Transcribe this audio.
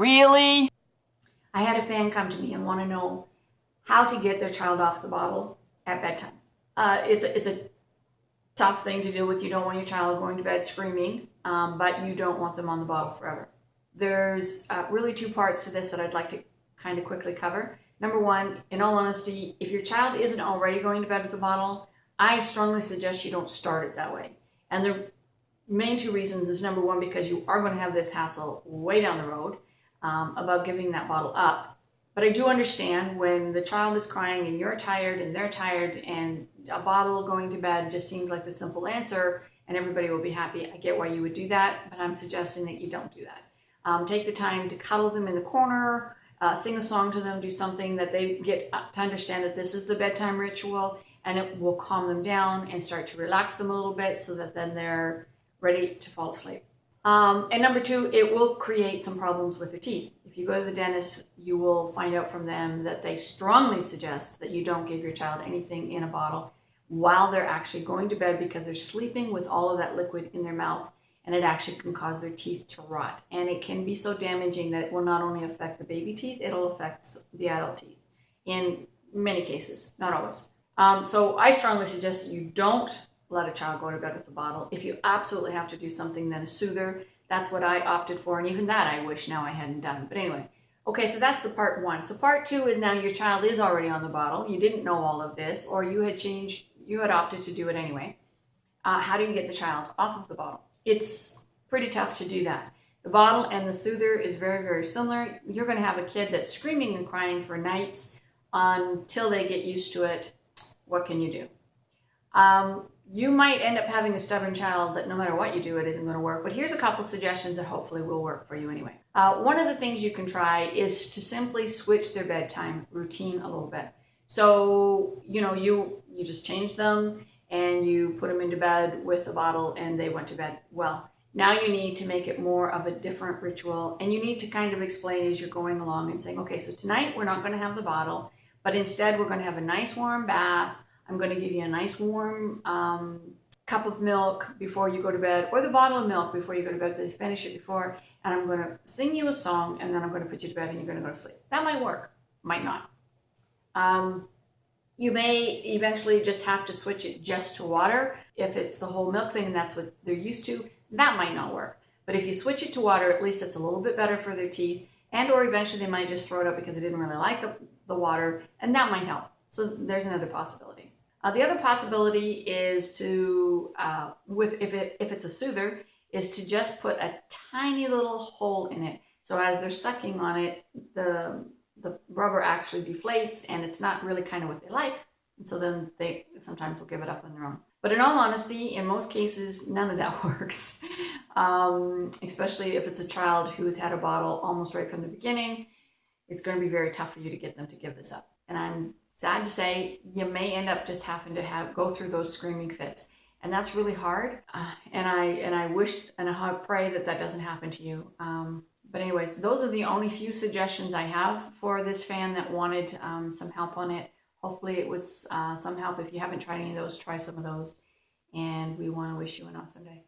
Really? I had a fan come to me and want to know how to get their child off the bottle at bedtime. It's a tough thing to deal with. You don't want your child going to bed screaming, but you don't want them on the bottle forever. There's really two parts to this that I'd like to kind of quickly cover. Number one, in all honesty, if your child isn't already going to bed with a bottle, I strongly suggest you don't start it that way. And the main two reasons is number one, because you are going to have this hassle way down the road about giving that bottle up. But I do understand when the child is crying and you're tired and they're tired and a bottle going to bed just seems like the simple answer and everybody will be happy. I get why you would do that, but I'm suggesting that you don't do that. Take the time to cuddle them in the corner, sing a song to them, do something that they get to understand that this is the bedtime ritual, and it will calm them down and start to relax them a little bit so that then they're ready to fall asleep. And number two, it will create some problems with their teeth. If you go to the dentist, you will find out from them that they strongly suggest that you don't give your child anything in a bottle while they're actually going to bed, because they're sleeping with all of that liquid in their mouth, and it actually can cause their teeth to rot. And it can be so damaging that it will not only affect the baby teeth, it'll affect the adult teeth in many cases, not always. So I strongly suggest that you don't let a child go to bed with a bottle. If you absolutely have to do something, then a soother. That's what I opted for, and even that I wish now I hadn't done. But anyway, okay, so that's the part one. So part two is now your child is already on the bottle. You didn't know all of this, or you had opted to do it anyway. How do you get the child off of the bottle? It's pretty tough to do that. The bottle and the soother is very, very similar. You're going to have a kid that's screaming and crying for nights until they get used to it. What can you do? You might end up having a stubborn child that no matter what you do, it isn't going to work. But here's a couple suggestions that hopefully will work for you anyway. One of the things you can try is to simply switch their bedtime routine a little bit. So, you just change them and you put them into bed with a bottle and they went to bed. Well, now you need to make it more of a different ritual, and you need to kind of explain as you're going along and saying, okay, so tonight we're not going to have the bottle, but instead we're going to have a nice warm bath. I'm going to give you a nice warm cup of milk before you go to bed, or the bottle of milk before you go to bed. They finish it before, and I'm going to sing you a song, and then I'm going to put you to bed, and you're going to go to sleep. That might work, might not. You may eventually just have to switch it just to water. If it's the whole milk thing and that's what they're used to, that might not work. But if you switch it to water, at least it's a little bit better for their teeth, and or eventually they might just throw it up because they didn't really like the water, and that might help. So there's another possibility. The other possibility is to, if it's a soother, is to just put a tiny little hole in it. So as they're sucking on it, the rubber actually deflates, and it's not really kind of what they like. And so then they sometimes will give it up on their own. But in all honesty, in most cases, none of that works. Especially if it's a child who's had a bottle almost right from the beginning, it's going to be very tough for you to get them to give this up. And I'm sad to say, you may end up just having to go through those screaming fits, and that's really hard. And I wish and I pray that doesn't happen to you. But anyways, those are the only few suggestions I have for this fan that wanted some help on it. Hopefully it was some help. If you haven't tried any of those, try some of those. And we want to wish you an awesome day.